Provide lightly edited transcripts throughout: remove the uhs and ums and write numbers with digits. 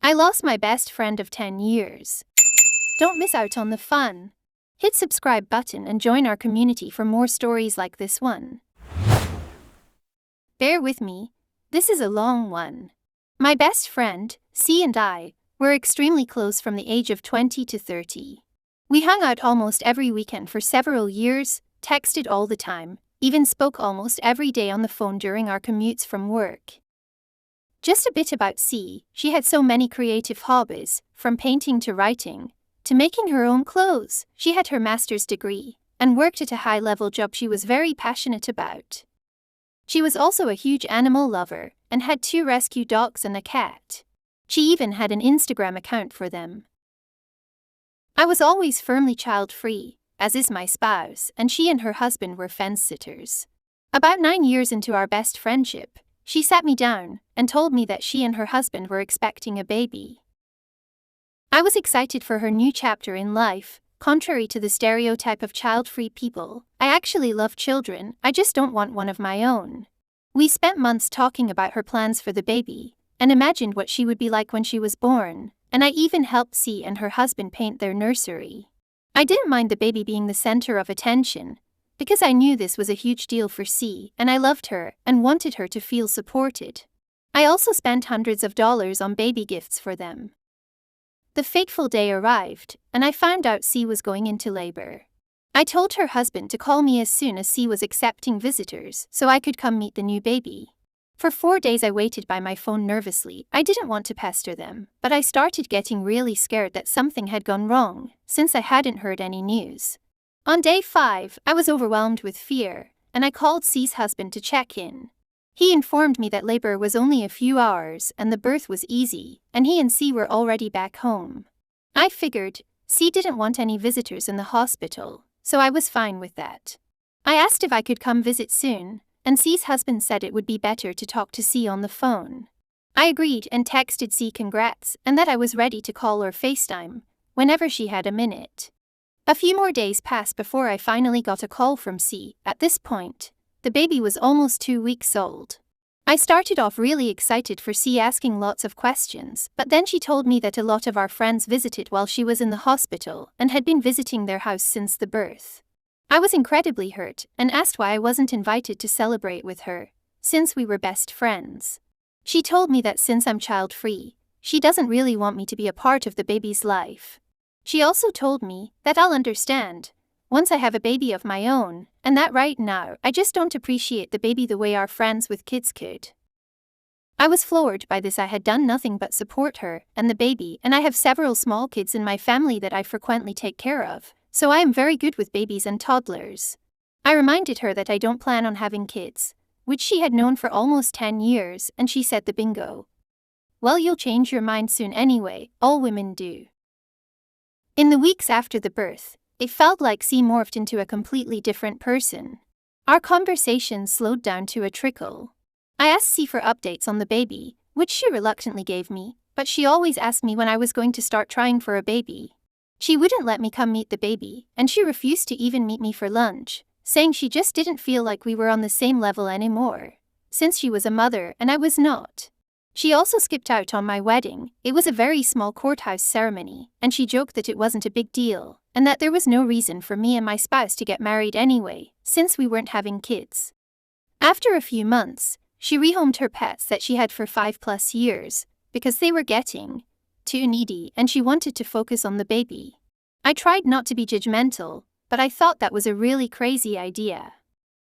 I lost my best friend of 10 years. Don't miss out on the fun. Hit subscribe button and join our community for more stories like this one. Bear with me, this is a long one. My best friend, C, and I were extremely close from the age of 20 to 30. We hung out almost every weekend for several years, texted all the time, even spoke almost every day on the phone during our commutes from work. Just a bit about C, she had so many creative hobbies, from painting to writing, to making her own clothes. She had her master's degree, and worked at a high-level job she was very passionate about. She was also a huge animal lover, and had 2 rescue dogs and a cat. She even had an Instagram account for them. I was always firmly child-free, as is my spouse, and she and her husband were fence-sitters. About 9 years into our best friendship, she sat me down and told me that she and her husband were expecting a baby. I was excited for her new chapter in life. Contrary to the stereotype of child-free people, I actually love children, I just don't want one of my own. We spent months talking about her plans for the baby, and imagined what she would be like when she was born, and I even helped C and her husband paint their nursery. I didn't mind the baby being the center of attention, because I knew this was a huge deal for C, and I loved her and wanted her to feel supported. I also spent hundreds of dollars on baby gifts for them. The fateful day arrived, and I found out C was going into labor. I told her husband to call me as soon as C was accepting visitors so I could come meet the new baby. For 4 days I waited by my phone nervously. I didn't want to pester them, but I started getting really scared that something had gone wrong, since I hadn't heard any news. On day 5, I was overwhelmed with fear, and I called C's husband to check in. He informed me that labor was only a few hours and the birth was easy, and he and C were already back home. I figured C didn't want any visitors in the hospital, so I was fine with that. I asked if I could come visit soon, and C's husband said it would be better to talk to C on the phone. I agreed and texted C congrats and that I was ready to call or FaceTime whenever she had a minute. A few more days passed before I finally got a call from C. At this point, the baby was almost 2 weeks old. I started off really excited for C, asking lots of questions, but then she told me that a lot of our friends visited while she was in the hospital and had been visiting their house since the birth. I was incredibly hurt and asked why I wasn't invited to celebrate with her, since we were best friends. She told me that since I'm child-free, she doesn't really want me to be a part of the baby's life. She also told me that I'll understand once I have a baby of my own, and that right now I just don't appreciate the baby the way our friends with kids could. I was floored by this. I had done nothing but support her and the baby, and I have several small kids in my family that I frequently take care of, so I am very good with babies and toddlers. I reminded her that I don't plan on having kids, which she had known for almost 10 years, and she said the bingo. Well, you'll change your mind soon anyway, all women do. In the weeks after the birth, it felt like C morphed into a completely different person. Our conversations slowed down to a trickle. I asked C for updates on the baby, which she reluctantly gave me, but she always asked me when I was going to start trying for a baby. She wouldn't let me come meet the baby, and she refused to even meet me for lunch, saying she just didn't feel like we were on the same level anymore, since she was a mother and I was not. She also skipped out on my wedding. It was a very small courthouse ceremony, and she joked that it wasn't a big deal, and that there was no reason for me and my spouse to get married anyway, since we weren't having kids. After a few months, she rehomed her pets that she had for 5+ years, because they were getting too needy and she wanted to focus on the baby. I tried not to be judgmental, but I thought that was a really crazy idea.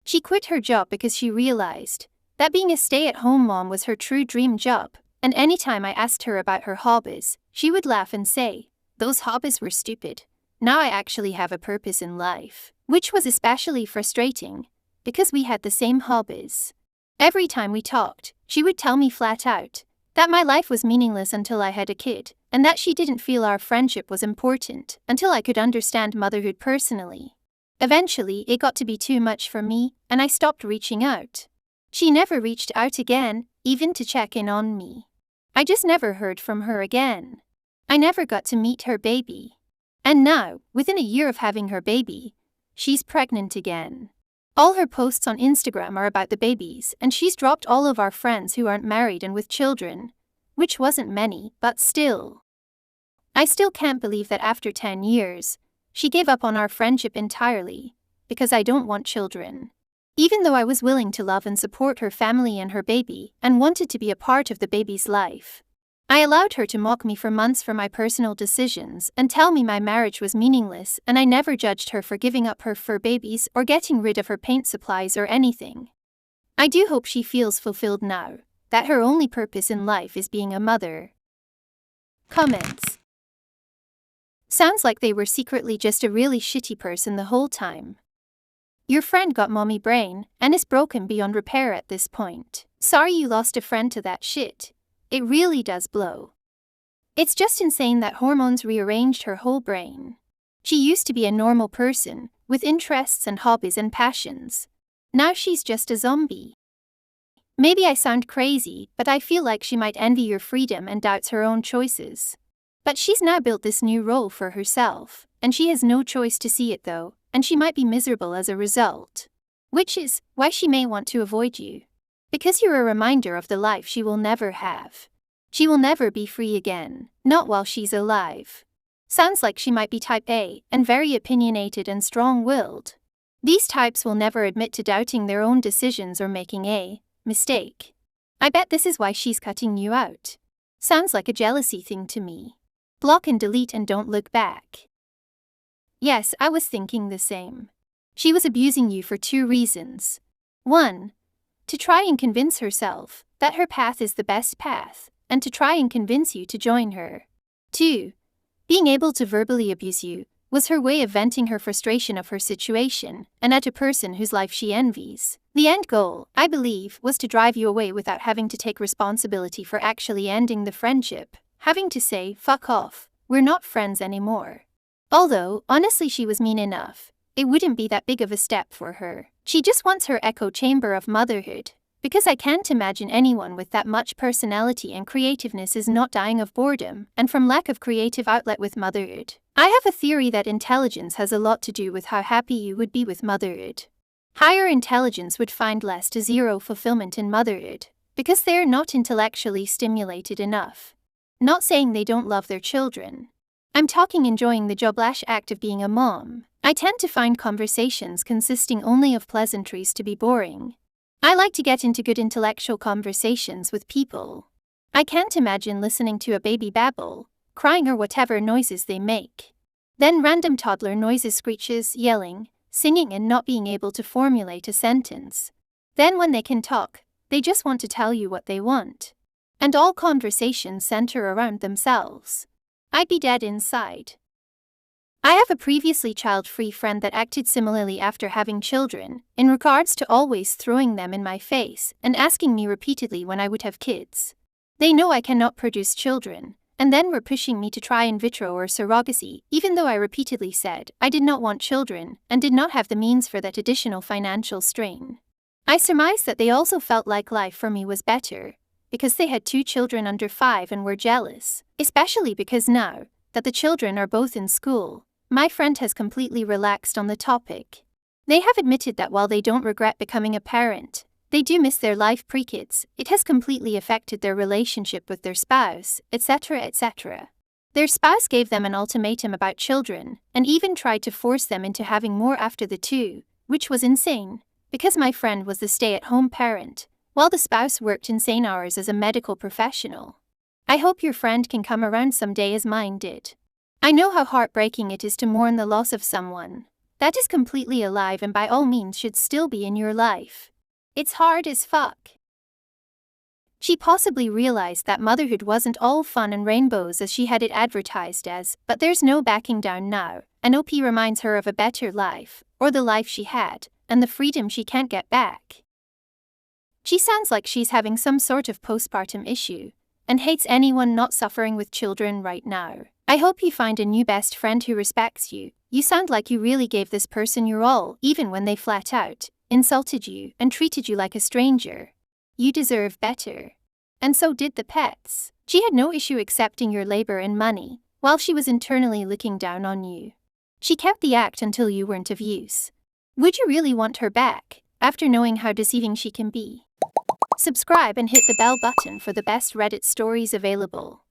She quit her job because she realized that being a stay-at-home mom was her true dream job, and anytime I asked her about her hobbies, she would laugh and say, "Those hobbies were stupid. Now I actually have a purpose in life," which was especially frustrating, because we had the same hobbies. Every time we talked, she would tell me flat out that my life was meaningless until I had a kid, and that she didn't feel our friendship was important until I could understand motherhood personally. Eventually, it got to be too much for me, and I stopped reaching out. She never reached out again, even to check in on me. I just never heard from her again. I never got to meet her baby. And now, within a year of having her baby, she's pregnant again. All her posts on Instagram are about the babies, and she's dropped all of our friends who aren't married and with children, which wasn't many, but still. I still can't believe that after 10 years, she gave up on our friendship entirely, because I don't want children. Even though I was willing to love and support her family and her baby, and wanted to be a part of the baby's life. I allowed her to mock me for months for my personal decisions and tell me my marriage was meaningless, and I never judged her for giving up her fur babies or getting rid of her paint supplies or anything. I do hope she feels fulfilled now, that her only purpose in life is being a mother. Comments. Sounds like they were secretly just a really shitty person the whole time. Your friend got mommy brain and is broken beyond repair at this point. Sorry you lost a friend to that shit. It really does blow. It's just insane that hormones rearranged her whole brain. She used to be a normal person, with interests and hobbies and passions. Now she's just a zombie. Maybe I sound crazy, but I feel like she might envy your freedom and doubts her own choices. But she's now built this new role for herself, and she has no choice to see it though, and she might be miserable as a result. Which is why she may want to avoid you. Because you're a reminder of the life she will never have. She will never be free again, not while she's alive. Sounds like she might be type A, and very opinionated and strong-willed. These types will never admit to doubting their own decisions or making a mistake. I bet this is why she's cutting you out. Sounds like a jealousy thing to me. Block and delete and don't look back. Yes, I was thinking the same. She was abusing you for 2 reasons. 1. To try and convince herself that her path is the best path, and to try and convince you to join her. 2. Being able to verbally abuse you was her way of venting her frustration of her situation and at a person whose life she envies. The end goal, I believe, was to drive you away without having to take responsibility for actually ending the friendship, having to say, fuck off, we're not friends anymore. Although, honestly, she was mean enough. It wouldn't be that big of a step for her. She just wants her echo chamber of motherhood, because I can't imagine anyone with that much personality and creativeness is not dying of boredom and from lack of creative outlet with motherhood. I have a theory that intelligence has a lot to do with how happy you would be with motherhood. Higher intelligence would find less to zero fulfillment in motherhood, because they are not intellectually stimulated enough. Not saying they don't love their children. I'm talking enjoying the job/act of being a mom. I tend to find conversations consisting only of pleasantries to be boring. I like to get into good intellectual conversations with people. I can't imagine listening to a baby babble, crying or whatever noises they make. Then random toddler noises, screeches, yelling, singing and not being able to formulate a sentence. Then when they can talk, they just want to tell you what they want. And all conversations center around themselves. I'd be dead inside. I have a previously child-free friend that acted similarly after having children, in regards to always throwing them in my face and asking me repeatedly when I would have kids. They know I cannot produce children, and then were pushing me to try in vitro or surrogacy, even though I repeatedly said I did not want children and did not have the means for that additional financial strain. I surmise that they also felt like life for me was better, because they had 2 children under 5 and were jealous, especially because now that the children are both in school, my friend has completely relaxed on the topic. They have admitted that while they don't regret becoming a parent, they do miss their life pre-kids. It has completely affected their relationship with their spouse, etc., etc. Their spouse gave them an ultimatum about children, and even tried to force them into having more after the 2, which was insane, because my friend was the stay-at-home parent, while the spouse worked insane hours as a medical professional. I hope your friend can come around someday as mine did. I know how heartbreaking it is to mourn the loss of someone that is completely alive and by all means should still be in your life. It's hard as fuck. She possibly realized that motherhood wasn't all fun and rainbows as she had it advertised as, but there's no backing down now, and OP reminds her of a better life, or the life she had, and the freedom she can't get back. She sounds like she's having some sort of postpartum issue, and hates anyone not suffering with children right now. I hope you find a new best friend who respects you. You sound like you really gave this person your all, even when they flat out insulted you and treated you like a stranger. You deserve better. And so did the pets. She had no issue accepting your labor and money, while she was internally looking down on you. She kept the act until you weren't of use. Would you really want her back, after knowing how deceiving she can be? Subscribe and hit the bell button for the best Reddit stories available.